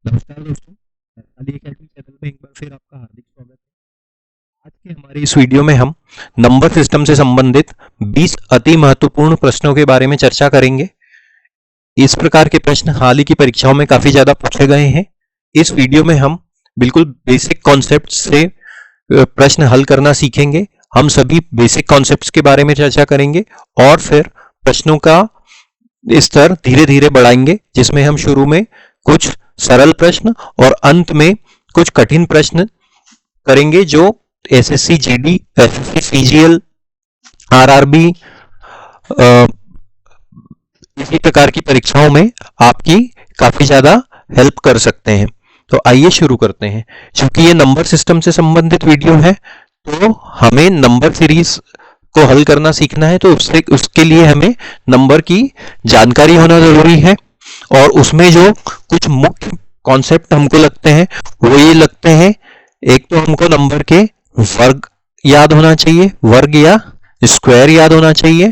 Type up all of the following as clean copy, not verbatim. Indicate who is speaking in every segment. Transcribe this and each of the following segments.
Speaker 1: नमस्कार दोस्तों, Ali academy channel में एक बार फिर आपका हार्दिक स्वागत है। आज के हमारे इस वीडियो में हम नंबर सिस्टम से संबंधित 20 अति महत्वपूर्ण प्रश्नों के बारे में चर्चा करेंगे। इस प्रकार के प्रश्न हाल ही की परीक्षाओं में काफी ज्यादा पूछे गए हैं। इस वीडियो में हम बिल्कुल बेसिक कॉन्सेप्ट से प्रश्न हल करना सीखेंगे। हम सभी बेसिक कॉन्सेप्ट्स के बारे में चर्चा करेंगे और फिर प्रश्नों का स्तर धीरे धीरे बढ़ाएंगे, जिसमें हम शुरू में कुछ सरल प्रश्न और अंत में कुछ कठिन प्रश्न करेंगे जो SSC GD, SSC CGL, RRB इसी प्रकार की परीक्षाओं में आपकी काफी ज्यादा हेल्प कर सकते हैं। तो आइए शुरू करते हैं। क्योंकि ये नंबर सिस्टम से संबंधित वीडियो है तो हमें नंबर सीरीज को हल करना सीखना है, तो उसके लिए हमें नंबर की जानकारी होना जरूरी है। और उसमें जो कुछ मुख्य कॉन्सेप्ट हमको लगते हैं वो ये लगते हैं, एक तो हमको नंबर के वर्ग याद होना चाहिए, वर्ग या स्क्वायर याद होना चाहिए।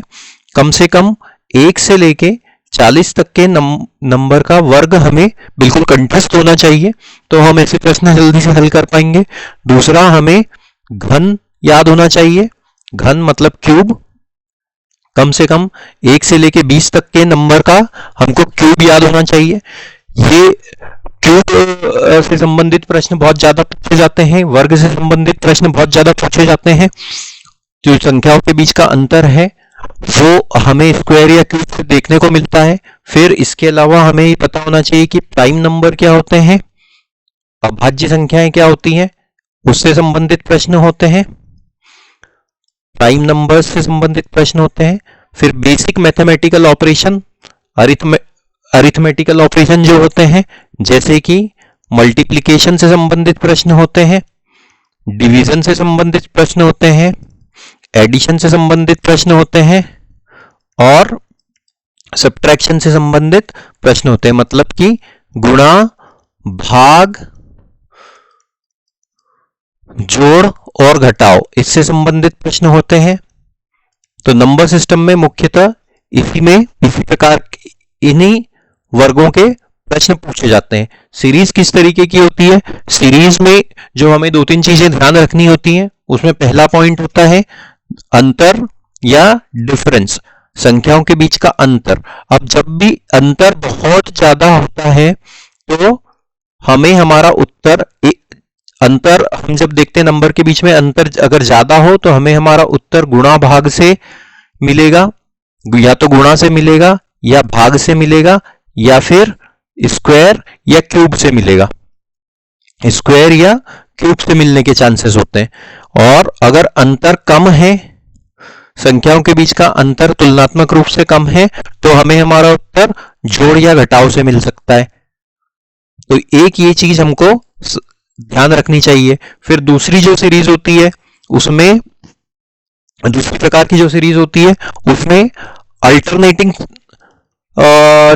Speaker 1: कम से कम 1 से लेके 40 तक के नंबर का वर्ग हमें बिल्कुल कंठस्थ होना चाहिए, तो हम ऐसे प्रश्न जल्दी से हल कर पाएंगे। दूसरा, हमें घन याद होना चाहिए, घन मतलब क्यूब। कम से कम 1 से लेके 20 तक के नंबर का हमको क्यूब याद होना चाहिए। ये क्यूब से संबंधित प्रश्न बहुत ज्यादा पूछे जाते हैं, वर्ग से संबंधित प्रश्न बहुत ज्यादा पूछे जाते हैं। जो संख्याओं के बीच का अंतर है वो हमें स्क्वायर या क्यूब से देखने को मिलता है। फिर इसके अलावा हमें ये पता होना चाहिए कि प्राइम नंबर क्या होते हैं, अभाज्य संख्याएं क्या होती हैं, उससे संबंधित प्रश्न होते हैं, प्राइम नंबर से संबंधित प्रश्न होते हैं। फिर basic mathematical operation, arithmetical operation जो होते हैं, जैसे कि मल्टीप्लिकेशन से संबंधित प्रश्न होते हैं, डिवीजन से संबंधित प्रश्न होते हैं, एडिशन से संबंधित प्रश्न होते हैं और सब्ट्रैक्शन से संबंधित प्रश्न होते हैं। मतलब कि गुणा, भाग, जोड़ और घटाओ, इससे संबंधित प्रश्न होते हैं। तो नंबर सिस्टम में मुख्यतः इसी प्रकार इन्हीं वर्गों के प्रश्न पूछे जाते हैं। सीरीज किस तरीके की होती है? सीरीज में जो हमें 2-3 चीजें ध्यान रखनी होती हैं, उसमें पहला पॉइंट होता है अंतर या डिफरेंस, संख्याओं के बीच का अंतर। अब जब भी अंतर बहुत ज्यादा होता है तो हमें हमारा उत्तर अंतर हम जब देखते हैं नंबर के बीच में अंतर अगर ज्यादा हो तो हमें हमारा उत्तर गुणा भाग से मिलेगा, या तो गुणा से मिलेगा या भाग से मिलेगा या फिर स्क्वायर या क्यूब से मिलेगा। स्क्वायर या क्यूब से मिलने के चांसेस होते हैं। और अगर अंतर कम है, संख्याओं के बीच का अंतर तुलनात्मक रूप से कम है, तो हमें हमारा उत्तर जोड़ या घटाव से मिल सकता है। तो एक ये चीज हमको ध्यान रखनी चाहिए। फिर दूसरी जो सीरीज होती है उसमें, दूसरी प्रकार की जो सीरीज होती है उसमें अल्टरनेटिंग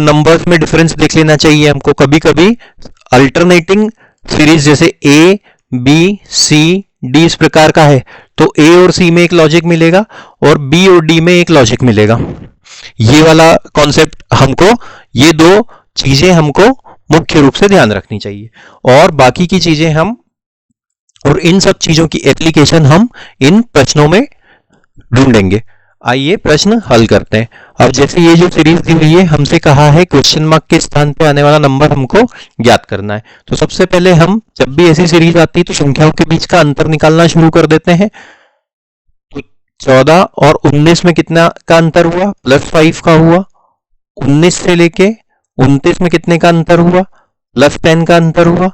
Speaker 1: नंबर्स में डिफरेंस देख लेना चाहिए हमको। कभी कभी अल्टरनेटिंग सीरीज जैसे ए, बी, सी, डी इस प्रकार का है, तो ए और सी में एक लॉजिक मिलेगा और बी और डी में एक लॉजिक मिलेगा। ये वाला कॉन्सेप्ट हमको, ये दो चीजें हमको मुख्य रूप से ध्यान रखनी चाहिए। और बाकी की चीजें हम, और इन सब चीजों की एप्लीकेशन हम इन प्रश्नों में ढूंढेंगे। आइए प्रश्न हल करते हैं। अब जैसे ये जो सीरीज दी हुई है, हमसे कहा है क्वेश्चन मार्क के स्थान पे आने वाला नंबर हमको ज्ञात करना है। तो सबसे पहले हम, जब भी ऐसी सीरीज आती है तो संख्याओं के बीच का अंतर निकालना शुरू कर देते हैं। तो 14 और 19 में कितना का अंतर हुआ? +5 का हुआ। 19 से लेके 29 में कितने का अंतर हुआ? +10 का अंतर हुआ।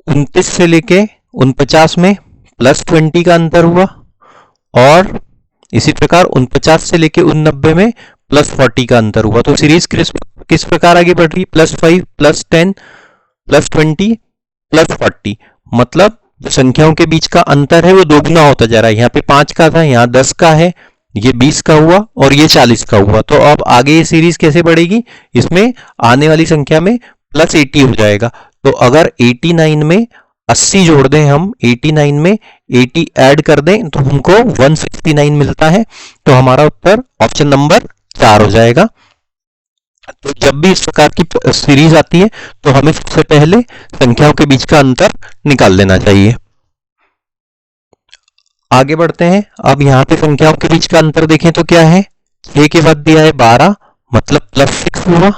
Speaker 1: 29 से लेके 49 में +20 का अंतर हुआ। और इसी प्रकार 49 से लेके 89 में +40 का अंतर हुआ। तो सीरीज किस प्रकार आगे बढ़ रही? +5, +10, +20, +40। मतलब जो संख्याओं के बीच का अंतर है वो दोगुना होता जा रहा है। यहाँ पे 5 का था, यहाँ 10 का है, ये 20 का हुआ और ये 40 का हुआ। तो अब आगे ये सीरीज कैसे बढ़ेगी? इसमें आने वाली संख्या में +80 हो जाएगा। तो अगर 89 में 80 जोड़ दें हम, 89 में 80 ऐड कर दें तो हमको 169 मिलता है। तो हमारा उत्तर ऑप्शन नंबर 4 हो जाएगा। तो जब भी इस प्रकार की सीरीज आती है तो हमें सबसे पहले संख्याओं के बीच का अंतर निकाल लेना चाहिए। आगे बढ़ते हैं। अब यहाँ पे संख्याओं के बीच का अंतर देखें तो क्या है, 6 के बाद दिया है 12 मतलब +6 हुआ,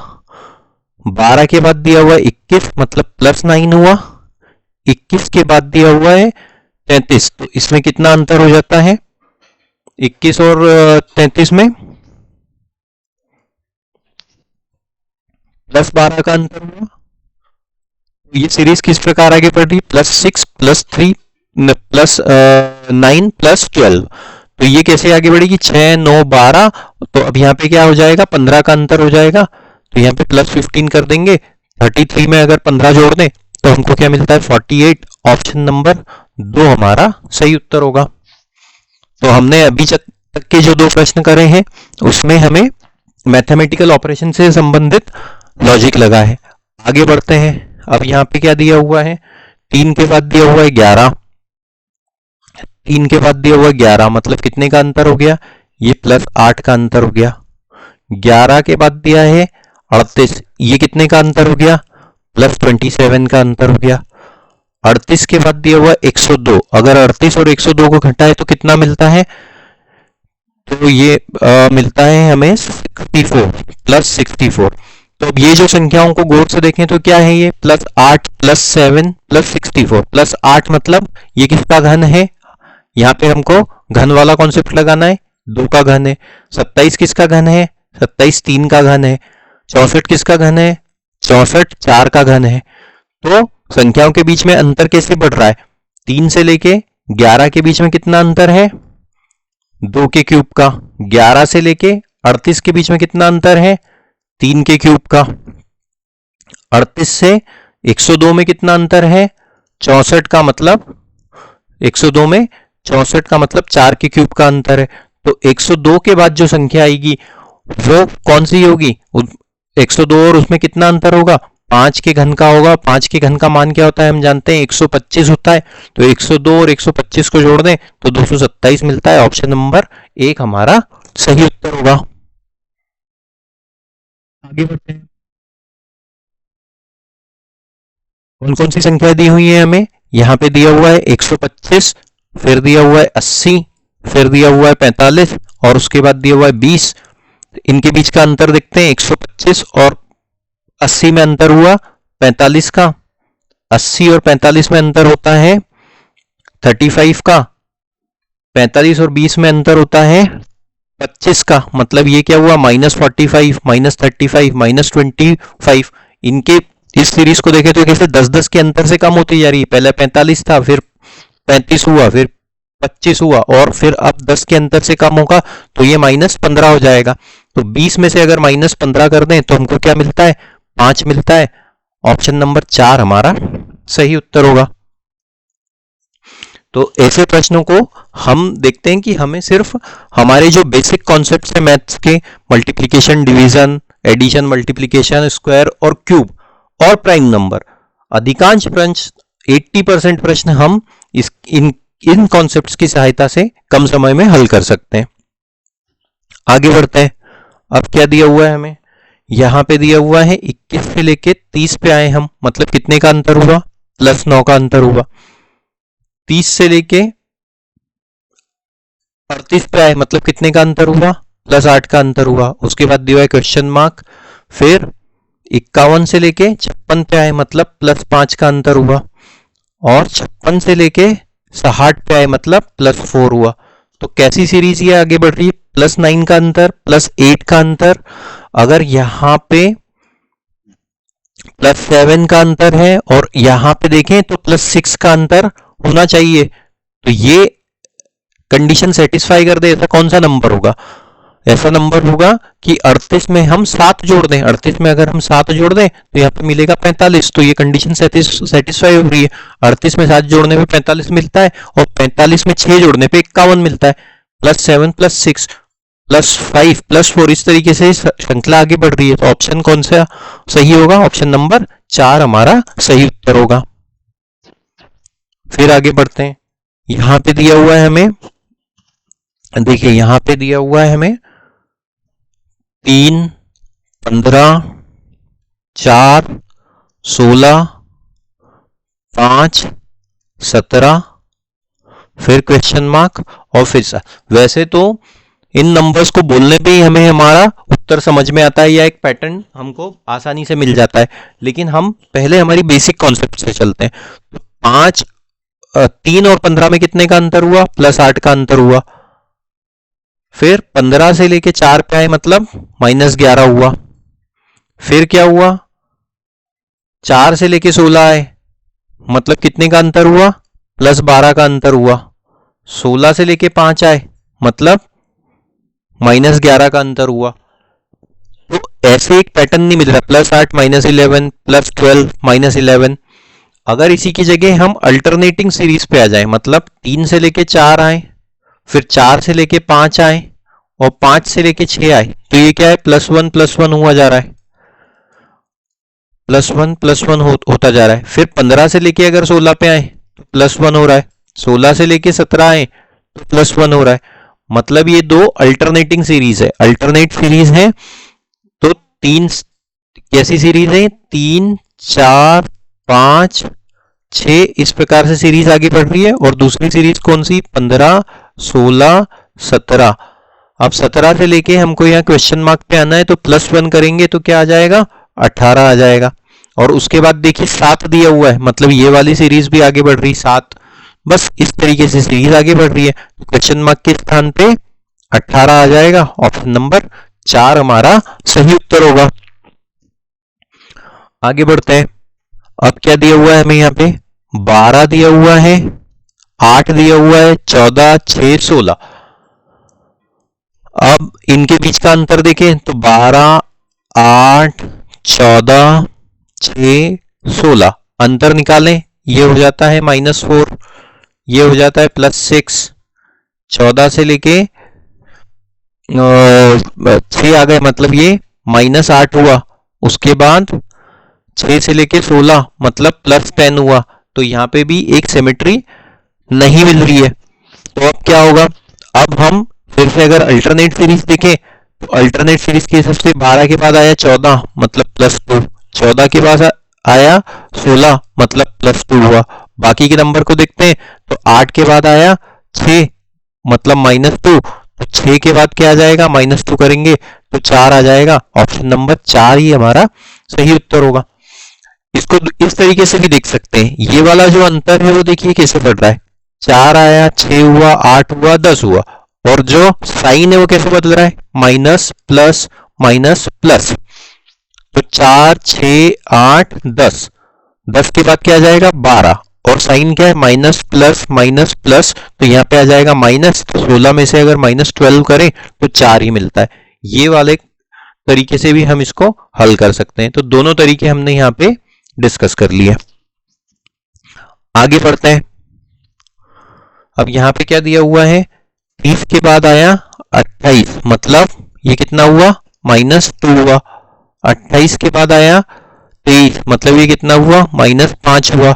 Speaker 1: 12 के बाद दिया हुआ है 21 मतलब +9 हुआ, 21 के बाद दिया हुआ है 33, तो इसमें कितना अंतर हो जाता है, 21 और 33 में +12 का अंतर हुआ। ये सीरीज किस प्रकार आगे बढ़ रही है, +6 +3 +9 +12, तो ये कैसे आगे बढ़ेगी, 6 9 12, तो अब यहाँ पे क्या हो जाएगा, 15 का अंतर हो जाएगा, तो यहाँ पे +15 कर देंगे, 33 में अगर 15 जोड़ दें तो हमको क्या मिलता है 48। ऑप्शन नंबर 2 हमारा सही उत्तर होगा। तो हमने अभी तक के जो 2 प्रश्न करे हैं उसमें हमें मैथमेटिकल ऑपरेशन से संबंधित लॉजिक लगा है। आगे बढ़ते हैं। अब यहाँ पे क्या दिया हुआ है, 3 के बाद दिया हुआ है 11, 3 के बाद दिया हुआ है 11 मतलब कितने का अंतर हो गया, ये +8 का अंतर हो गया। 11 के बाद दिया है 38, ये कितने का अंतर हो गया, +27 का अंतर हो गया। 38 के बाद दिया हुआ 102, अगर 38 और 102 को घटाए तो कितना मिलता है, तो ये मिलता है हमें 64 +64। तो अब ये जो संख्याओं को गौर से देखें तो क्या है, ये +8 +7 +64, +8 मतलब ये किसका घन है, यहाँ पे हमको घन वाला कॉन्सेप्ट लगाना है, 2 का घन है। 27 किसका घन है, 27 3 का घन है। 64 किसका घन है, 64 4 का घन है। तो संख्याओं के बीच में अंतर कैसे बढ़ रहा है, 3 से लेके 11 के बीच में कितना अंतर है, 2 के क्यूब का। 11 से लेके 38 के बीच में कितना अंतर है, 3 के क्यूब का। 38 से 102 में कितना अंतर है, 64 का, मतलब 102 में 64 का मतलब 4 के क्यूब का अंतर है। तो 102 के बाद जो संख्या आएगी वो कौन सी होगी, 102 और उसमें कितना अंतर होगा, 5 के घन का होगा। 5 के घन का मान क्या होता है, हम जानते हैं 125 होता है। तो 102 और 125 को जोड़ दें तो 227 मिलता है। ऑप्शन नंबर 1 हमारा सही उत्तर होगा। आगे बढ़ते हैं। कौन कौन सी संख्या दी हुई है हमें, यहाँ पे दिया हुआ है 125, फिर दिया हुआ है 80, फिर दिया हुआ है 45 और उसके बाद दिया हुआ है 20। इनके बीच का अंतर देखते हैं, 125 और 80 में अंतर हुआ 45 का, 80 और 45 में अंतर होता है 35 का, 45 और 20 में अंतर होता है 25 का, मतलब ये क्या हुआ, -45 -35 -25। इनके इस सीरीज को देखें तो कैसे 10-10 के अंतर से कम होती जा रही है, पहले 45 था, फिर 35 हुआ, फिर 25 हुआ और फिर अब 10 के अंतर से कम होगा तो ये -15 हो जाएगा। तो 20 में से अगर -15 कर दें तो हमको क्या मिलता है, 5 मिलता है। ऑप्शन नंबर 4 हमारा सही उत्तर होगा। तो ऐसे प्रश्नों को हम देखते हैं कि हमें सिर्फ हमारे जो बेसिक कॉन्सेप्ट्स हैं मैथ्स के, multiplication, division, addition, multiplication, square और क्यूब और प्राइम नंबर, अधिकांश प्रश्न 80% प्रश्न हम इन कॉन्सेप्ट्स की सहायता से कम समय में हल कर सकते हैं। आगे बढ़ते हैं। अब क्या दिया हुआ है हमें, यहां पे दिया हुआ है 21 से लेके 30 पे आए हम, मतलब कितने का अंतर हुआ, +9 का अंतर हुआ। 30 से लेके 38 पे आए, मतलब कितने का अंतर हुआ, +8 का अंतर हुआ। उसके बाद दिया है क्वेश्चन मार्क। फिर 51 से लेके 56 पे आए, मतलब +5 का अंतर हुआ। और 56 से लेके 60 पे आए, मतलब +4 हुआ। तो कैसी सीरीज ये आगे बढ़ रही है, +9 का अंतर, +8 का अंतर। अगर यहाँ पे +7 का अंतर है और यहाँ पे देखें तो +6 का अंतर होना चाहिए, तो ये कंडीशन सेटिस्फाई कर दे, ऐसा कौन सा नंबर होगा, ऐसा नंबर होगा कि 38 में हम 7 जोड़ दें। 38 में अगर हम 7 जोड़ दें तो यहाँ पे मिलेगा 45, तो ये कंडीशन सेटिस्फाई हो रही है। 38 में 7 जोड़ने पे 45 मिलता है और 45 में 6 जोड़ने पे 51 मिलता है। +7 +6 +5 +4, इस तरीके से श्रृंखला आगे बढ़ रही है। तो ऑप्शन कौन सा सही होगा, ऑप्शन नंबर 4 हमारा सही उत्तर होगा। फिर आगे बढ़ते हैं। यहां पे दिया हुआ है हमें, देखिए यहां पे दिया हुआ है हमें 3 15, 4, 16, 5, 17, फिर क्वेश्चन मार्क और फिर वैसे तो इन नंबर्स को बोलने पे ही हमें हमारा उत्तर समझ में आता है या एक पैटर्न हमको आसानी से मिल जाता है, लेकिन हम पहले हमारी बेसिक कॉन्सेप्ट से चलते हैं। तो 5, 3 और 15 में कितने का अंतर हुआ? +8 का अंतर हुआ। फिर 15 से लेके 4 पे आए मतलब -11 हुआ। फिर क्या हुआ? 4 से लेके 16 आए मतलब कितने का अंतर हुआ? +12 का अंतर हुआ। 16 से लेके 5 आए मतलब -11 का अंतर हुआ। तो ऐसे एक पैटर्न नहीं मिल रहा, +8 -11, +12 -11। अगर इसी की जगह हम अल्टरनेटिंग सीरीज पे आ जाए, मतलब 3 से लेके 4 आए, फिर 4 से लेके 5 आए और 5 से लेके 6 आए, तो ये क्या है? +1 +1 हुआ जा रहा है, +1 +1 होता जा रहा है। फिर 15 से लेके अगर 16 पे आए तो +1 हो रहा है, 16 से लेके 17 आए तो +1 हो रहा है। मतलब ये दो अल्टरनेटिंग सीरीज है, अल्टरनेट सीरीज है। तो 3 कैसी सीरीज है? 3, 4, 5, 6 इस प्रकार से सीरीज आगे बढ़ रही है। और दूसरी सीरीज कौन सी? 15, 16, 17। अब 17 से लेके हमको यहाँ क्वेश्चन मार्क पे आना है, तो +1 करेंगे तो क्या आ जाएगा? 18 आ जाएगा। और उसके बाद देखिए 7 दिया हुआ है, मतलब ये वाली सीरीज भी आगे बढ़ रही, 7। बस इस तरीके से सीरीज आगे बढ़ रही है। क्वेश्चन मार्क के स्थान पे 18 आ जाएगा। ऑप्शन नंबर 4 हमारा सही उत्तर होगा। आगे बढ़ते हैं। अब क्या दिया हुआ है हमें यहाँ पे? 12 दिया हुआ है, 8 दिया हुआ है, 14, 6, 16। अब इनके बीच का अंतर देखें तो 12, 8, 14, 6, 16 अंतर निकालें, ये हो जाता है -4, ये हो जाता है +6। 14 से लेके 6 आ गए मतलब ये -8 हुआ। उसके बाद 6 से लेके 16 मतलब +10 हुआ। तो यहाँ पे भी एक सिमेट्री नहीं मिल रही है। तो अब क्या होगा? अब हम फिर से अगर अल्टरनेट सीरीज देखें तो अल्टरनेट सीरीज के हिसाब से 12 के बाद आया 14 मतलब +2, 14 के बाद आया 16 मतलब +2 हुआ। बाकी के नंबर को देखते हैं तो 8 के बाद आया 6 मतलब -2, तो 6 के बाद क्या आ जाएगा? -2 करेंगे तो 4 आ जाएगा। ऑप्शन नंबर 4 ही हमारा सही उत्तर होगा। इसको इस तरीके से भी देख सकते हैं। ये वाला जो अंतर है वो देखिए कैसे बढ़ रहा है, 4 आया, 6 हुआ, 8 हुआ, 10 हुआ। और जो साइन है वो कैसे बदल रहा है? Minus plus minus plus. तो 4, 6, 8, 10, 10 के बाद क्या आ जाएगा? 12। और साइन क्या है? माइनस प्लस, तो यहाँ पे आ जाएगा माइनस। तो 16 में से अगर -12 करें तो 4 ही मिलता है। ये वाले तरीके से भी हम इसको हल कर सकते हैं। तो दोनों तरीके हमने यहाँ पे डिस्कस कर लिए। आगे बढ़ते हैं। अब यहाँ पे क्या दिया हुआ है? 30 के बाद आया 28 मतलब ये कितना हुआ? -2 हुआ। 28 के बाद आया 23 मतलब ये कितना हुआ? -5 हुआ।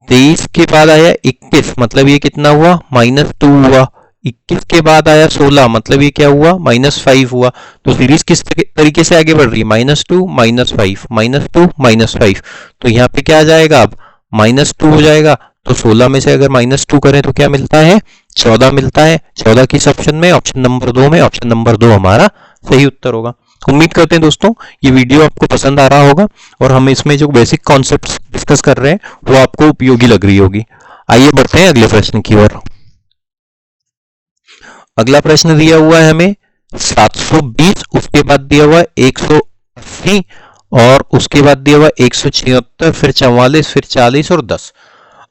Speaker 1: 23 के बाद आया 21 मतलब ये कितना हुआ? -2 हुआ। 21 के बाद आया 16 मतलब ये क्या हुआ? -5 हुआ। तो सीरीज किस तरीके से आगे बढ़ रही है? -2 -5 -2 -5। तो यहाँ पे क्या आ जाएगा? अब -2 हो जाएगा। तो 16 में से अगर -2 करें तो क्या मिलता है? 14 मिलता है। 14 किस ऑप्शन में? ऑप्शन नंबर 2 में। ऑप्शन नंबर 2 हमारा सही उत्तर होगा। उम्मीद करते हैं दोस्तों ये वीडियो आपको पसंद आ रहा होगा और हम इसमें जो बेसिक कॉन्सेप्ट्स डिस्कस कर रहे हैं वो आपको उपयोगी लग रही होगी। आइए बढ़ते हैं अगले प्रश्न की ओर। अगला प्रश्न दिया हुआ है हमें 720, उसके बाद दिया हुआ 180 और उसके बाद दिया हुआ 176, फिर 44, फिर 40 और 10।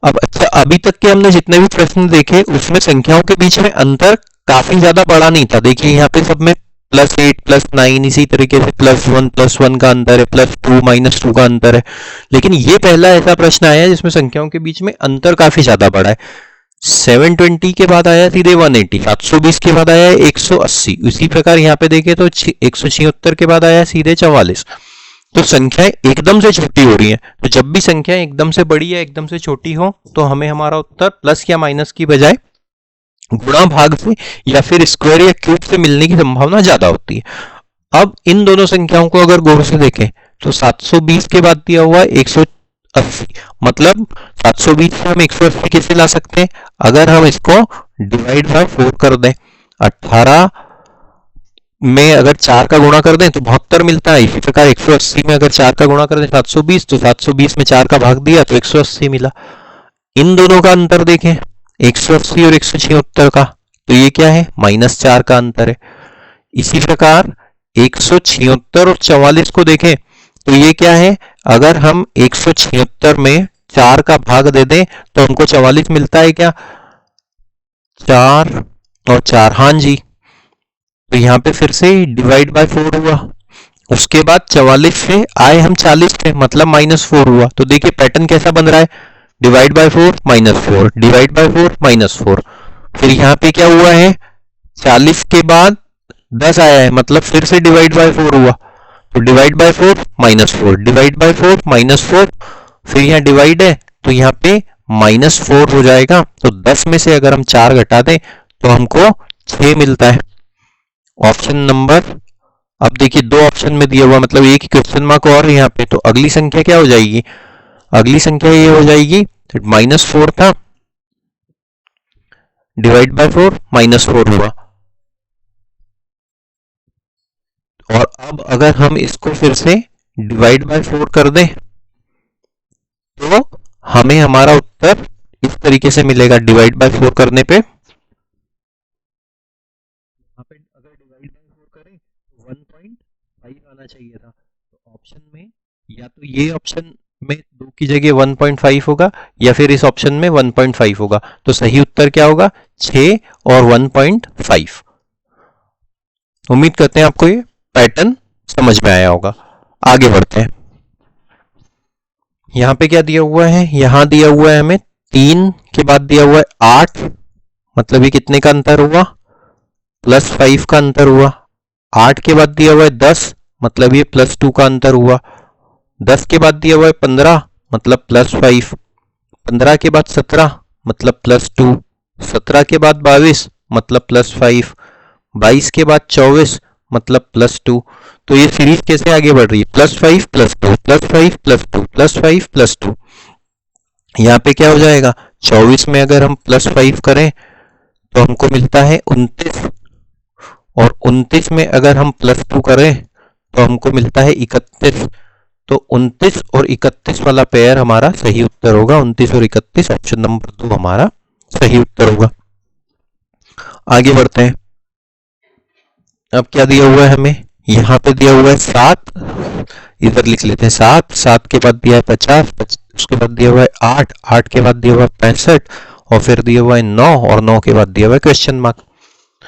Speaker 1: अब अच्छा, अभी तक के हमने जितने भी प्रश्न देखे उसमें संख्याओं के बीच में अंतर काफी ज्यादा बड़ा नहीं था। देखिए यहाँ पे सब में +8 +9 इसी तरीके से +1 का अंतर है, +2 -2 का अंतर है। लेकिन ये पहला ऐसा प्रश्न आया जिसमें संख्याओं के बीच में अंतर काफी ज्यादा बड़ा है। 720 के बाद आया सीधे 180, 720 के बाद आया 180। इसी प्रकार यहाँ पे देखें तो 176 के बाद आया सीधे 44। तो संख्याएं एकदम से छोटी हो रही हैं। तो जब भी संख्याएं एकदम से बड़ी या एकदम से छोटी हो तो हमें हमारा उत्तर प्लस या माइनस की बजाय गुणा भाग से या फिर स्क्वायर या क्यूब से मिलने की संभावना ज्यादा होती है। अब इन दोनों संख्याओं को अगर गौर से देखें तो 720 के बाद दिया हुआ है 180, मतलब 720 से हम 180 कैसे ला सकते हैं? अगर हम इसको डिवाइड बाय 4 कर दें, 18 में अगर 4 का गुणा कर दें तो 72 मिलता है। इसी प्रकार 180 में अगर 4 का गुणा कर दें 720, तो 720 में 4 का भाग दिया तो 180 मिला। इन दोनों का अंतर देखें, 180 और 176 का, तो ये क्या है? -4 का अंतर है। इसी प्रकार 176 और 44 को देखें तो ये क्या है? अगर हम 176 में 4 का भाग दे दें तो हमको 44 मिलता है क्या? 4 और 4, हाँ जी। तो यहाँ पे फिर से डिवाइड बाय 4 हुआ। उसके बाद 44 से आए हम 40 पे, मतलब -4 हुआ। तो देखिए पैटर्न कैसा बन रहा है, डिवाइड बाय 4 -4, डिवाइड बाय 4 -4। फिर यहाँ पे क्या हुआ है, 40 के बाद 10 आया है, मतलब फिर से डिवाइड बाय 4 हुआ। तो डिवाइड बाय 4 -4, डिवाइड बाय 4 -4, फिर यहाँ डिवाइड है तो यहाँ पे -4 हो जाएगा। तो 10 में से अगर हम 4 घटा दें तो हमको 6 मिलता है। ऑप्शन नंबर, अब देखिए 2 ऑप्शन में दिया हुआ, मतलब एक ही क्वेश्चन मार्क और यहाँ पे, तो अगली संख्या क्या हो जाएगी? अगली संख्या ये हो जाएगी, -4 था, डिवाइड बाय 4 -4 हुआ। और अब अगर हम इसको फिर से डिवाइड बाय 4 कर दें तो हमें हमारा उत्तर इस तरीके से मिलेगा। डिवाइड बाय 4 करने पे अगर डिवाइड बाय 4 करें तो 1.5 आना चाहिए था। तो ऑप्शन में या तो ये ऑप्शन में 2 की जगह 1.5 होगा या फिर इस ऑप्शन में 1.5 होगा। तो सही उत्तर क्या होगा? 6 और 1.5। उम्मीद करते हैं आपको ये पैटर्न समझ में आया होगा। आगे बढ़ते हैं। यहां पे क्या दिया हुआ है? यहां दिया हुआ है हमें 3 के बाद दिया हुआ है 8, मतलब ये कितने का अंतर हुआ? +5 का अंतर हुआ। 8 के बाद दिया हुआ है 10, मतलब ये +2 का अंतर हुआ। 10 के बाद दिया हुआ है 15, मतलब +5। 15 के बाद 17, मतलब +2। 17 के बाद 22, मतलब +5। 22 के बाद 24, मतलब +2। तो ये सीरीज कैसे आगे बढ़ रही है? +5 +2 +5 +2 +5 +2। यहाँ पे क्या हो जाएगा? 24 में अगर हम +5 करें तो हमको मिलता है 29, और 29 में अगर हम +2 करें तो हमको मिलता है 31। तो 29 और 31 वाला पेयर हमारा सही उत्तर होगा। 29 और 31, ऑप्शन नंबर 2 हमारा सही उत्तर होगा। आगे बढ़ते हैं। अब क्या दिया हुआ है हमें? यहाँ पे दिया हुआ है 7, इधर लिख लेते हैं 7। 7 के बाद दिया है 50, उसके बाद दिया हुआ है 8, 8 के बाद दिया हुआ है 65, और फिर दिया हुआ है 9, और 9 के बाद दिया हुआ है क्वेश्चन मार्क।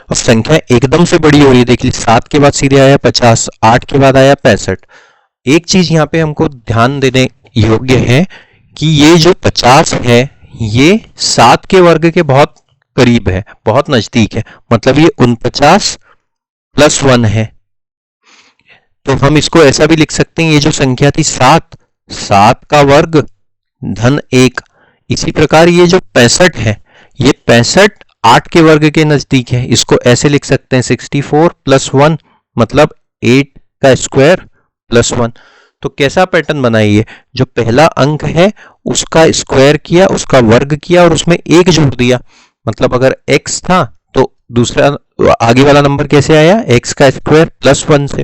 Speaker 1: अब संख्या एकदम से बड़ी हो रही है, देख लीजिए 7 के बाद सीधे आया 50, 8 के बाद आया 65। एक चीज यहाँ पे हमको ध्यान देने योग्य है कि ये जो 50 है ये 7 के वर्ग के बहुत करीब है, बहुत नजदीक है, मतलब ये 49 + 1 है। तो हम इसको ऐसा भी लिख सकते हैं, ये जो संख्या थी 7, 7 का वर्ग धन 1। इसी प्रकार ये जो 65 है, ये 65 8 के वर्ग के नजदीक है। इसको ऐसे लिख सकते हैं 64 + 1, मतलब 8 का स्क्वायर +1। तो कैसा पैटर्न बनाइए? जो पहला अंक है उसका स्क्वायर किया, उसका वर्ग किया और उसमें 1 जोड़ दिया। मतलब अगर x था तो दूसरा आगे वाला नंबर कैसे आया? x का स्क्वायर +1 से।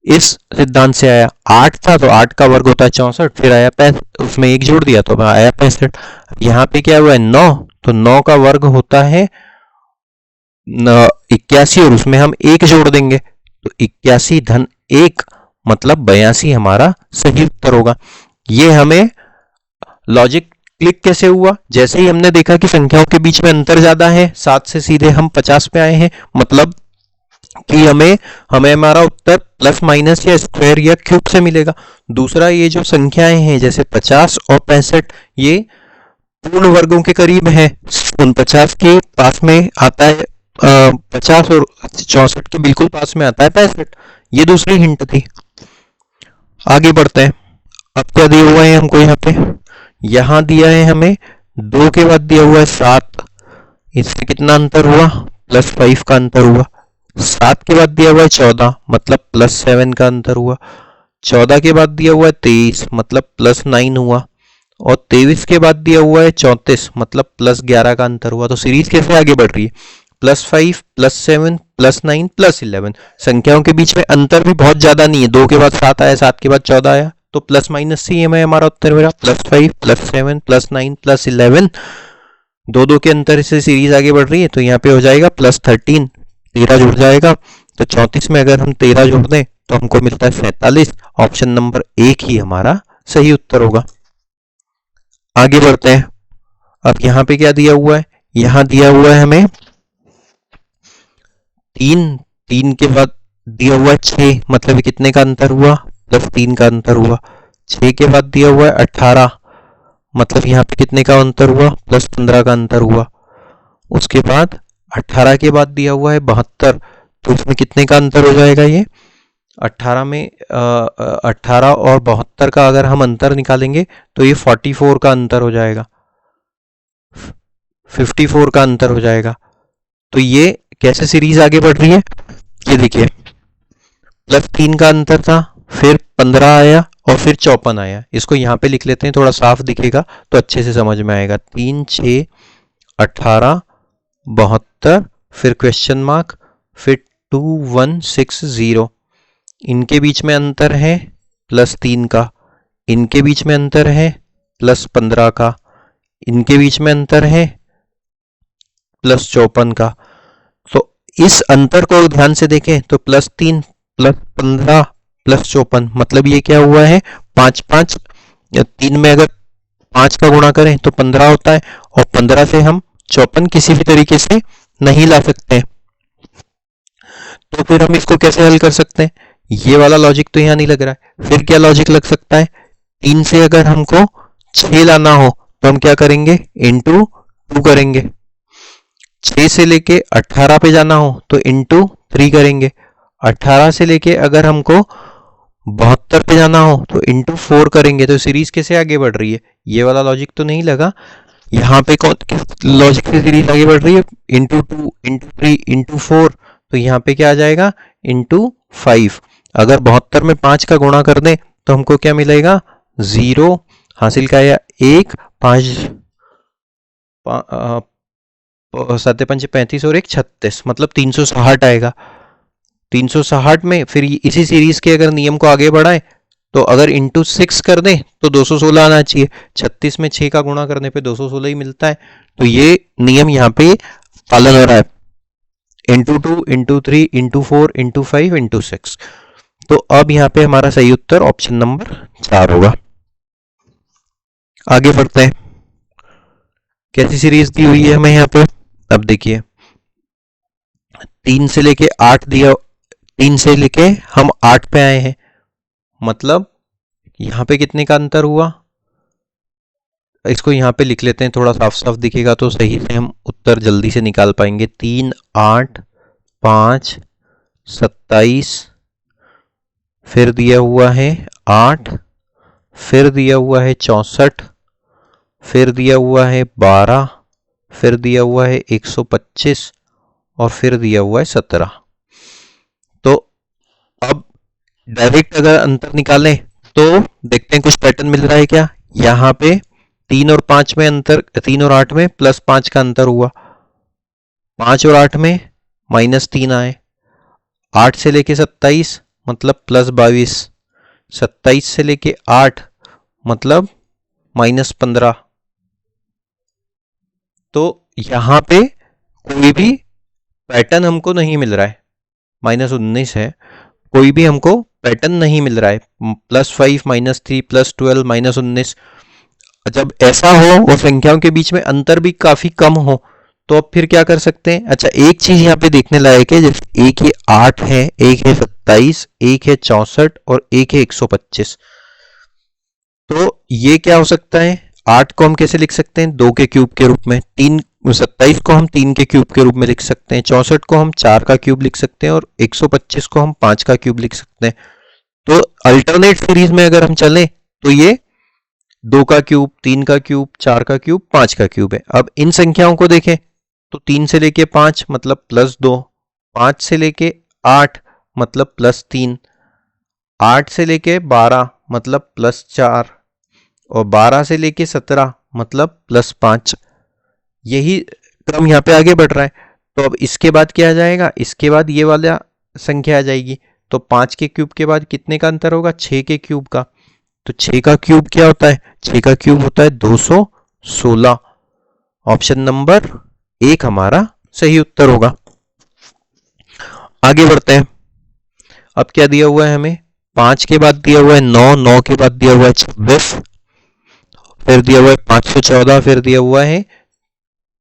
Speaker 1: इस सिद्धांत से आया। 8 था तो 8 का वर्ग होता है 64, फिर आया 65, उसमें 1 जोड़ दिया तो आया 65। यहाँ पे क्या हुआ है? 9, तो 9 का वर्ग होता है 81, और उसमें हम 1 जोड़ देंगे तो 81 धन 1, मतलब 82 हमारा सही उत्तर होगा। ये हमें लॉजिक क्लिक कैसे हुआ? जैसे ही हमने देखा कि संख्याओं के बीच में अंतर ज्यादा है, 7 से सीधे हम 50 पे आए हैं, मतलब कि हमें हमारा उत्तर प्लस माइनस या स्क्वायर या क्यूब से मिलेगा। दूसरा, ये जो संख्याएं हैं जैसे 50 और 65, ये पूर्ण वर्गों के करीब है। 49 के पास में आता है 50, और 64 के बिल्कुल पास में आता है 65। ये दूसरी हिंट थी। आगे बढ़ते हैं। अब क्या दिया हुआ है हमको? यहाँ दिया है हमें 2 के बाद दिया हुआ है 7, इससे कितना अंतर हुआ? +5 का अंतर हुआ। 7 के बाद दिया हुआ है 14 मतलब +7 का अंतर हुआ। 14 के बाद दिया हुआ है 23 मतलब +9 हुआ। और 23 के बाद दिया हुआ है 34 मतलब +11 का अंतर हुआ। तो सीरीज कैसे आगे बढ़ रही है? +5 +7 +9 +11। संख्याओं के बीच में अंतर भी बहुत ज्यादा नहीं है। 2 के बाद 7 आया, 7 के बाद 14 आया, तो प्लस माइनस से हमें हमारा उत्तर मेरा +5 +7 +9 +11। 2 के अंतर से सीरीज आगे बढ़ रही है, तो यहाँ पे हो जाएगा +13, 13 जुड़ जाएगा। तो 34 में अगर हम 13 जोड़ दें तो हमको मिलता है 47। ऑप्शन नंबर 1 ही हमारा सही उत्तर होगा। आगे बढ़ते हैं। अब यहाँ पे क्या दिया हुआ है? यहाँ दिया हुआ है हमें 3 के बाद दिया हुआ है 6 मतलब कितने का अंतर हुआ? +3 का अंतर हुआ। 6 के बाद दिया हुआ है 18 मतलब यहाँ पे कितने का अंतर हुआ? +15 का अंतर हुआ। उसके बाद 18 के बाद दिया हुआ है 72, तो इसमें कितने का अंतर हो जाएगा? ये 18 में 18 और 72 का अगर हम अंतर निकालेंगे तो ये 44 का अंतर हो जाएगा, 54 का अंतर हो जाएगा। तो ये कैसे सीरीज आगे बढ़ रही है? ये देखिए, +3 का अंतर था, फिर 15 आया और फिर 54 आया। इसको यहाँ पे लिख लेते हैं, थोड़ा साफ दिखेगा तो अच्छे से समझ में आएगा। 3 6 18 72 फिर क्वेश्चन मार्क फिर 2 1 6 0। इनके बीच में अंतर है +3 का, इनके बीच में अंतर है +15 का, इनके बीच में अंतर है +54 का। तो इस अंतर को ध्यान से देखें तो +3 +15 +54 मतलब ये क्या हुआ है? 5 5 या 3 में अगर 5 का गुणा करें तो 15 होता है, और 15 से हम 54 किसी भी तरीके से नहीं ला सकते। तो फिर हम इसको कैसे हल कर सकते हैं? ये वाला लॉजिक तो यहाँ नहीं लग रहा है, फिर क्या लॉजिक लग सकता है? 3 से अगर हमको 6 लाना हो तो हम क्या करेंगे? इंटू 2 करेंगे। 6 से लेके 18 पे जाना हो तो इंटू 3 करेंगे। 18 से लेके अगर हमको 72 पे जाना हो तो इंटू 4 करेंगे। तो सीरीज कैसे आगे बढ़ रही है? ये वाला लॉजिक तो नहीं लगा। यहाँ पे कौन किस लॉजिक से सीरीज आगे बढ़ रही है? Into 2 into 3 into 4। तो यहाँ पे क्या आ जाएगा? इंटू 5। अगर 72 में 5 का गुणा कर दें तो हमको क्या मिलेगा? 0 हासिल का या 1 5 7 5 35 और 1 36 मतलब 360 आएगा। 360 में फिर इसी सीरीज के अगर नियम को आगे बढ़ाएं तो अगर इंटू 6 कर दें तो 216 आना चाहिए। 36 में 6 का गुणा करने पे 216 ही मिलता है। तो ये नियम यहाँ पे पालन हो रहा है। Into 2 into 3 into 4 into 5 into 6। तो अब यहाँ पे हमारा सही उत्तर ऑप्शन नंबर 4 होगा। आगे बढ़ते हैं। कैसी सीरीज दी हुई है हमें यहाँ पे? अब देखिए, 3 से लेके 8 दिया, 3 से लेके हम 8 पे आए हैं, मतलब यहाँ पे कितने का अंतर हुआ? इसको यहाँ पे लिख लेते हैं, थोड़ा साफ साफ दिखेगा तो सही से हम उत्तर जल्दी से निकाल पाएंगे। 3 8 5 27 फिर दिया हुआ है 8 फिर दिया हुआ है 64 फिर दिया हुआ है 12 फिर दिया हुआ है 125 और फिर दिया हुआ है 17। तो अब डायरेक्ट अगर अंतर निकालें तो देखते हैं कुछ पैटर्न मिल रहा है क्या। यहाँ पे 3 और 5 में अंतर, 3 और 8 में +5 का अंतर हुआ, 5 और 8 में -3 आए, 8 से लेके 27 मतलब +22, 27 से लेके 8 मतलब -15। तो यहाँ पे कोई भी पैटर्न हमको नहीं मिल रहा है। -19 है, कोई भी हमको पैटर्न नहीं मिल रहा है। +5 -3 +12 -19। जब ऐसा हो और संख्याओं के बीच में अंतर भी काफी कम हो तो अब फिर क्या कर सकते हैं? अच्छा, एक चीज यहाँ पे देखने लायक है, जैसे एक है 8 है, एक है 27, एक है 64 और एक है 125। तो ये क्या हो सकता है? 8 को हम कैसे लिख सकते हैं? 2 के क्यूब के रूप में। 27 को हम 3 के क्यूब के रूप में लिख सकते हैं। 64 को हम 4 का क्यूब लिख सकते हैं और 125 को हम 5 का क्यूब लिख सकते हैं। तो अल्टरनेट सीरीज में अगर हम चलें तो ये 2 का क्यूब, 3 का क्यूब, 4 का क्यूब, 5 का क्यूब है। अब इन संख्याओं को देखें तो 3 से लेके 5 मतलब +2, 5 से लेके 8 मतलब +3, 8 से लेके 12 मतलब +4 और 12 से लेके 17 मतलब +5। यही क्रम यहाँ पे आगे बढ़ रहा है। तो अब इसके बाद क्या आ जाएगा, इसके बाद ये वाला संख्या आ जाएगी। तो 5 के क्यूब के बाद कितने का अंतर होगा, 6 के क्यूब का। तो 6 का क्यूब क्या होता है, 6 का क्यूब होता है 216। ऑप्शन नंबर 1 हमारा सही उत्तर होगा। आगे बढ़ते हैं। अब क्या दिया हुआ है हमें, 5 के बाद दिया हुआ है 9, 9 के बाद दिया हुआ है 26, फिर दिया हुआ है 514, फिर दिया हुआ है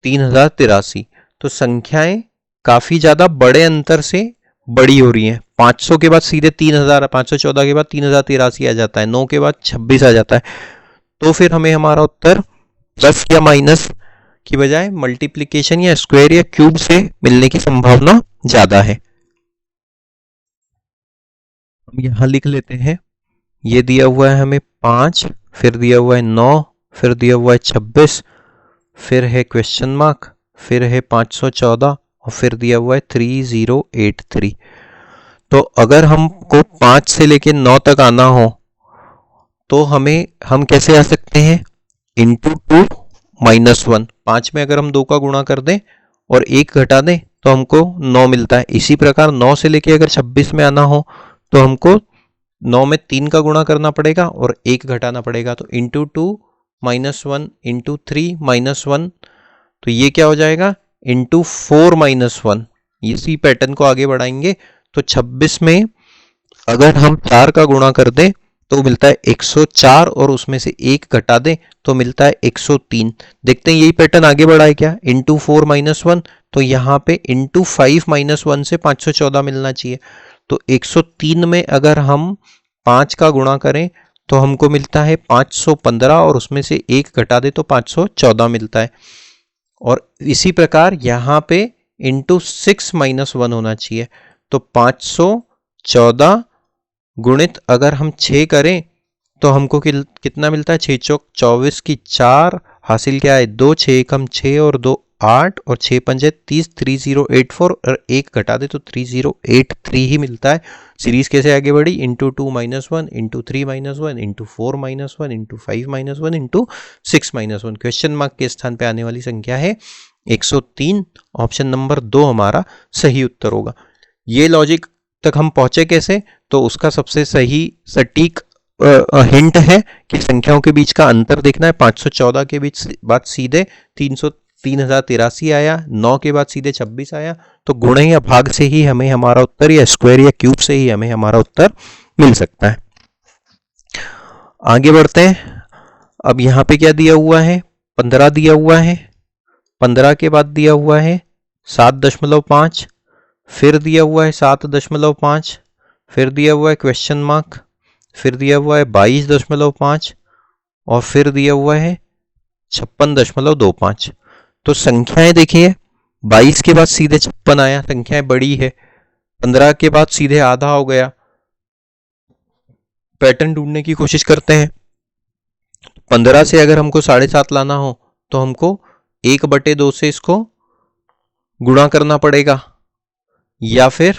Speaker 1: 3083। तो संख्याएं काफी ज्यादा बड़े अंतर से बड़ी हो रही हैं। 500 के बाद सीधे 3000, 514 के बाद 3083 आ जाता है, 9 के बाद 26 आ जाता है। तो फिर हमें हमारा उत्तर प्लस या माइनस की बजाय मल्टीप्लिकेशन या स्क्वायर या क्यूब से मिलने की संभावना ज्यादा है। हम यहां लिख लेते हैं, ये दिया हुआ है हमें 5, फिर दिया हुआ है 9, फिर दिया हुआ है 26, फिर है क्वेश्चन मार्क, फिर है 514 और फिर दिया हुआ है 3083। तो अगर हमको 5 से लेके 9 तक आना हो तो हम कैसे आ सकते हैं, इंटू 2 -1। 5 में अगर हम 2 का गुणा कर दें और 1 घटा दें तो हमको 9 मिलता है। इसी प्रकार 9 से लेके अगर 26 में आना हो तो हमको 9 में 3 का गुणा करना पड़ेगा और 1 घटाना पड़ेगा। तो इंटू 2 -1 इंटू 3 -1, तो ये क्या हो जाएगा, इंटू 4 -1। इसी पैटर्न को आगे बढ़ाएंगे तो 26 में अगर हम 4 का गुणा कर दें तो मिलता है 104 और उसमें से 1 घटा दें तो मिलता है 103। देखते हैं यही पैटर्न आगे बढ़ा है क्या, इंटू 4 -1, तो यहाँ पे इंटू 5 -1 से 514 मिलना चाहिए। तो 103 में अगर हम 5 का गुणा करें तो हमको मिलता है 515 और उसमें से 1 घटा दे तो 514 मिलता है। और इसी प्रकार यहाँ पे इंटू 6 -1 होना चाहिए। तो 514 गुणित अगर हम 6 करें तो हमको कितना मिलता है, 6 चौक 24 की 4, हासिल क्या है 2, 6 कम 6 और 2 8 और 6 पंजे 30, 3084 और 1 घटा दे तो 3083 ही मिलता है। सीरीज कैसे आगे बढ़ी, into 2 -1 into 3 -1 into 4 -1 into 5 -1 into 6 -1। Question mark के स्थान पे आने वाली संख्या है 103। ऑप्शन नंबर 2 हमारा सही उत्तर होगा। ये लॉजिक तक हम पहुंचे कैसे, तो उसका सबसे सही सटीक हिंट है कि संख्याओं के बीच का अंतर देखना है। 514 के बीच बाद सीधे 3083 आया, 9 के बाद सीधे 26 आया, तो गुणे या भाग से ही हमें हमारा उत्तर या स्क्वायर या क्यूब से ही हमें हमारा उत्तर मिल सकता है। आगे बढ़ते हैं। अब यहाँ पे क्या दिया हुआ है, 15 दिया हुआ है, 15 के बाद दिया हुआ है 7.5, फिर दिया हुआ है 7.5, फिर दिया हुआ है क्वेश्चन मार्क, फिर दिया हुआ है 22.5 और फिर दिया हुआ है 56.25। तो संख्याएं देखिए, 22 के बाद सीधे 56 आया, संख्याएं बड़ी है। 15 के बाद सीधे आधा हो गया। पैटर्न ढूंढने की कोशिश करते हैं। 15 से अगर हमको 7.5 लाना हो तो हमको 1/2 से इसको गुणा करना पड़ेगा, या फिर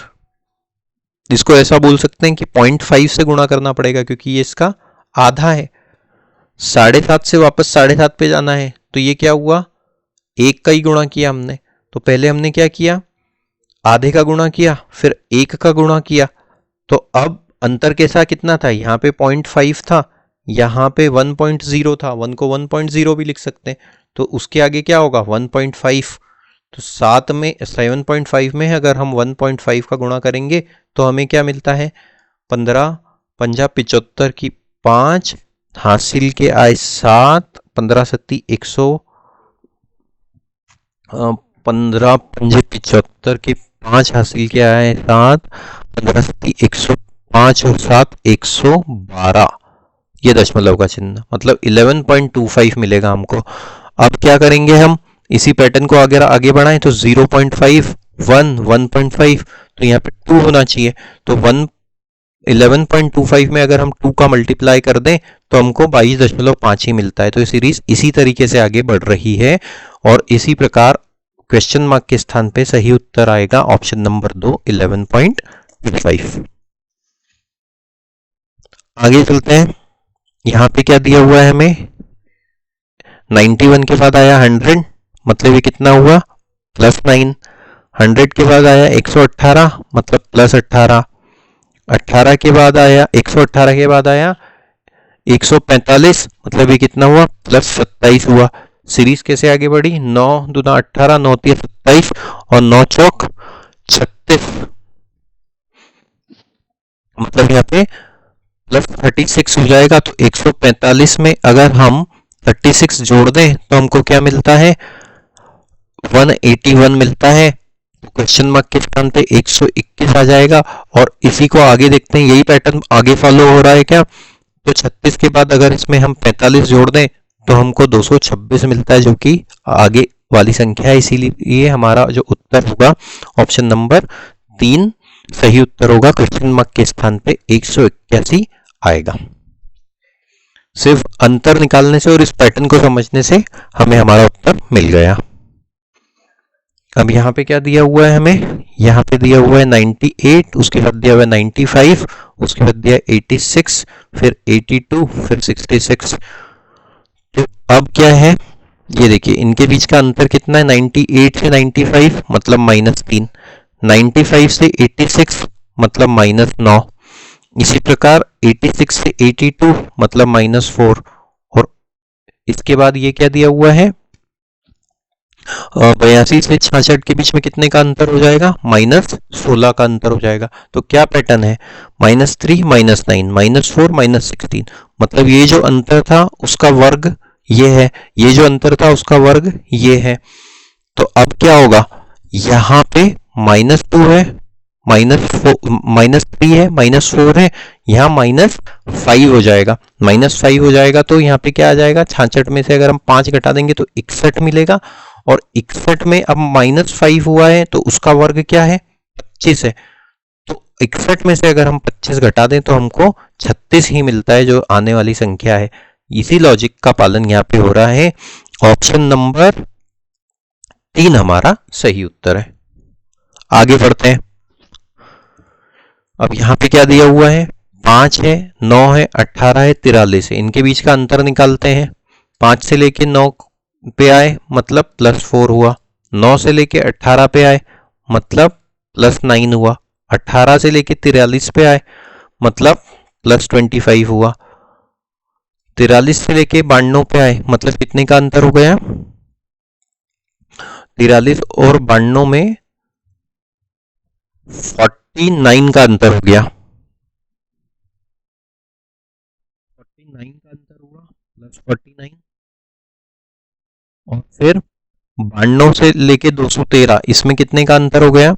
Speaker 1: इसको ऐसा बोल सकते हैं कि 0.5 से गुणा करना पड़ेगा क्योंकि ये इसका आधा है। 7.5 से वापस 7.5 पे जाना है तो ये क्या हुआ, 1 का ही गुणा किया हमने। तो पहले हमने क्या किया, आधे का गुणा किया, फिर 1 का गुणा किया। तो अब अंतर कैसा कितना था, यहाँ पे 0.5 था, यहाँ पे 1.0 था। 1 को 1.0 भी लिख सकते हैं। तो उसके आगे क्या होगा, 1.5। तो 7.5 में अगर हम 1.5 का गुणा करेंगे तो हमें क्या मिलता है, 15 पंजा 75 की 5, हासिल के आए 7, 15 सत्ती 100, 15 पंजे 75 की 5 हासिल के आए 7, 15 सत्ती 105 और 7 112। ये दशमलव का चिन्ह, मतलब 11.25 मिलेगा हमको। अब क्या करेंगे, हम इसी पैटर्न को आगे बढ़ाएं तो 0.5, 1, 1.5, तो यहाँ पे 2 होना चाहिए। तो 11.25 में अगर हम 2 का मल्टीप्लाई कर दें तो हमको 22.5 ही मिलता है। तो ये सीरीज इसी तरीके से आगे बढ़ रही है और इसी प्रकार क्वेश्चन मार्क के स्थान पे सही उत्तर आएगा ऑप्शन नंबर 2 11.25। आगे चलते हैं। यहां पे क्या दिया हुआ है हमें, 91 के बाद आया 100, मतलब ये कितना हुआ +9। 100 के बाद आया 118, मतलब +18। 18 के बाद आया 118 के बाद आया 145, मतलब ये कितना हुआ +27 हुआ। सीरीज कैसे आगे बढ़ी, 9 दूना 18, 9 3 27 और 9 चौक 36, मतलब यहाँ पे +36 हो जाएगा। तो 145 में अगर हम 36 जोड़ दें तो हमको क्या मिलता है, 181 मिलता है। तो क्वेश्चन मार्क के स्थान पे 121 आ जाएगा। और इसी को आगे देखते हैं, यही पैटर्न आगे फॉलो हो रहा है क्या। तो 36 के बाद अगर इसमें हम 45 जोड़ दें तो हमको 226 मिलता है, जो कि आगे वाली संख्या है। इसीलिए हमारा जो उत्तर होगा ऑप्शन नंबर 3 सही उत्तर होगा। क्वेश्चन मार्क के स्थान पे 181 आएगा। सिर्फ अंतर निकालने से और इस पैटर्न को समझने से हमें हमारा उत्तर मिल गया। अब यहाँ पे क्या दिया हुआ है हमें, यहाँ पे दिया हुआ है 98, उसके बाद दिया हुआ है 95, उसके बाद दिया है 86, फिर 82, फिर 66। तो अब क्या है, ये देखिए इनके बीच का अंतर कितना है, 98 से 95 मतलब -3, 95 से 86 मतलब -9, इसी प्रकार 86 से 82 मतलब -4। और इसके बाद ये क्या दिया हुआ है, 82 से 66 के बीच में कितने का अंतर हो जाएगा, -16 का अंतर हो जाएगा। तो क्या पैटर्न है, -3 -9 -4 -16, मतलब ये जो अंतर था उसका वर्ग ये है, ये जो अंतर था उसका वर्ग ये है। तो अब क्या होगा, यहाँ पे -2 है, -3 है, -4 है, यहाँ -5 हो जाएगा, -5 हो जाएगा। तो यहाँ पे क्या आ जाएगा, 66 में से अगर हम 5 घटा देंगे तो 61 मिलेगा। और 61 में अब -5 हुआ है तो उसका वर्ग क्या है, 25 है। तो 61 में से अगर हम 25 घटा दें तो हमको 36 ही मिलता है, जो आने वाली संख्या है। इसी लॉजिक का पालन यहाँ पे हो रहा है। ऑप्शन नंबर 3 हमारा सही उत्तर है। आगे बढ़ते हैं। अब यहाँ पे क्या दिया हुआ है, 5 है, 9 है, 18 है, 43 है। इनके बीच का अंतर निकालते हैं। 5 से लेके 9 पे आए मतलब +4 हुआ, 9 से लेके 18 पे आए मतलब +9 हुआ, 18 से लेके 43 पे आए मतलब +25 हुआ, 43 से लेके 92 पे आए मतलब कितने का अंतर हो गया, 43 और 92 में 49 का अंतर हो गया, 49 का अंतर हुआ +49। और फिर 92 से लेके 213, इसमें कितने का अंतर हो गया,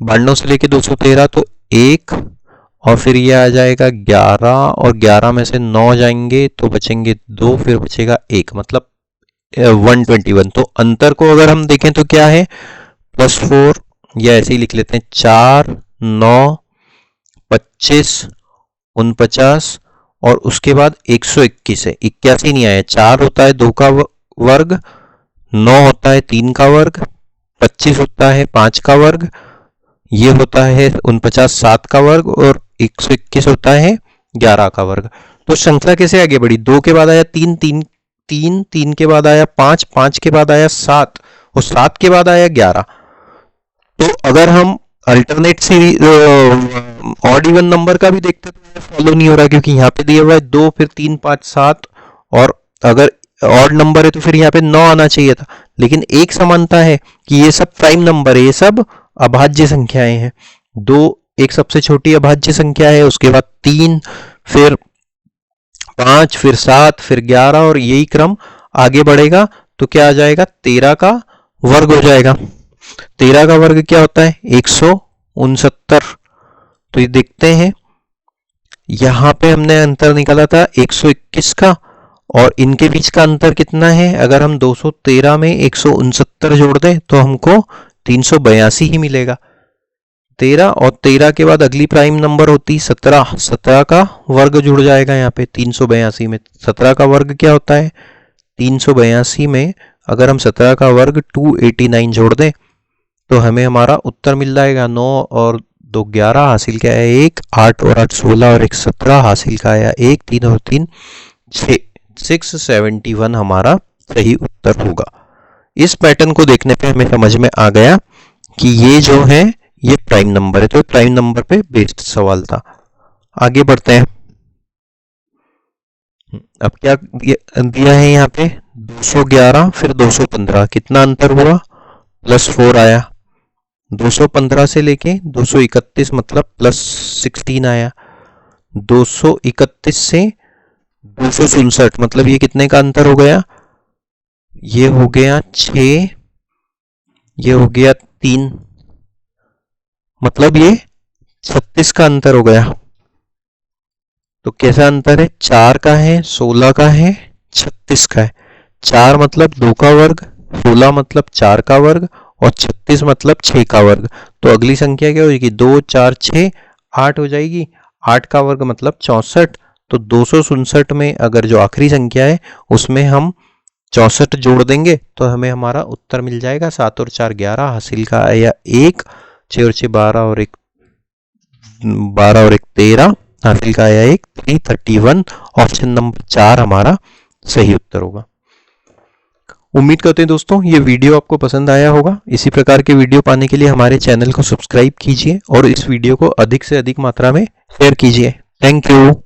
Speaker 1: 92 से लेके 213 तो 1, और फिर ये आ जाएगा 11, और 11 में से 9 जाएंगे तो बचेंगे 2, फिर बचेगा 1, मतलब 121। तो अंतर को अगर हम देखें तो क्या है, +4, या ऐसे ही लिख लेते हैं, 4 9 25 49 और उसके बाद 121 है, 81 नहीं आया। 4 होता है 2 का वर्ग, 9 होता है 3 का वर्ग, 25 होता है 5 का वर्ग, ये होता है 49 7 का वर्ग, और 121 होता है 11 का वर्ग। तो श्रृंखला कैसे आगे बढ़ी, 2 के बाद आया 3 3 3 3 के बाद आया 5 5 के बाद आया 7 और 7 के बाद आया 11। तो अगर हम alternate series odd even number का भी देखते तो फॉलो नहीं हो रहा, क्योंकि यहाँ पे दिया हुआ है 2 फिर 3 5 7, और अगर ऑड नंबर है तो फिर यहाँ पे 9 आना चाहिए था। लेकिन एक समानता है कि ये सब प्राइम नंबर है, ये सब अभाज्य संख्याएं हैं। 2 एक सबसे छोटी अभाज्य संख्या है, उसके बाद 3, फिर 5, फिर 7, फिर 11, और यही क्रम आगे बढ़ेगा। तो क्या आ जाएगा, 13 का वर्ग हो जाएगा। 13 का वर्ग क्या होता है, 169। तो ये देखते हैं, यहां पे हमने अंतर निकाला था 121 का, और इनके बीच का अंतर कितना है, अगर हम 213 में 169 जोड़ दें तो हमको 382 ही मिलेगा। 13 और 13 के बाद अगली प्राइम नंबर होती 17, 17 का वर्ग जुड़ जाएगा यहाँ पे 382 में। 17 का वर्ग क्या होता है, 382 में अगर हम 17 का वर्ग 289 जोड़ दें तो हमें हमारा उत्तर मिल जाएगा। 9 और 2 11 हासिल क्या है 1, 8 और 8 16 और 1 17 हासिल का आया 1, 3 और 3 6, 671 हमारा सही उत्तर होगा। इस पैटर्न को देखने पे हमें समझ में आ गया कि ये जो है ये प्राइम नंबर है, तो प्राइम नंबर पे बेस्ड सवाल था। आगे बढ़ते हैं। अब क्या दिया है यहाँ पे 211 फिर 215, कितना अंतर हुआ +4 आया। 215 से लेके 231 मतलब +16 आया। 231 से 267 मतलब ये कितने का अंतर हो गया, ये हो गया 6, ये हो गया 3, मतलब ये 36 का अंतर हो गया। तो कैसा अंतर है, 4 का है, 16 का है, 36 का है। 4 मतलब 2 का वर्ग, 16 मतलब 4 का वर्ग और 36 मतलब 6 का वर्ग। तो अगली संख्या क्या हो जाएगी 2 4 6 8 हो जाएगी। 8 का वर्ग मतलब 64। तो 267 में अगर जो आखिरी संख्या है उसमें हम 64 जोड़ देंगे तो हमें हमारा उत्तर मिल जाएगा। 7 और 4 11 हासिल का आया 1, 6 और 6 12 और 1 12 और 1 13 हासिल का आया 1, 331। ऑप्शन नंबर 4 हमारा सही उत्तर होगा। उम्मीद करते हैं दोस्तों ये वीडियो आपको पसंद आया होगा। इसी प्रकार के वीडियो पाने के लिए हमारे चैनल को सब्सक्राइब कीजिए और इस वीडियो को अधिक से अधिक मात्रा में शेयर कीजिए। Thank you.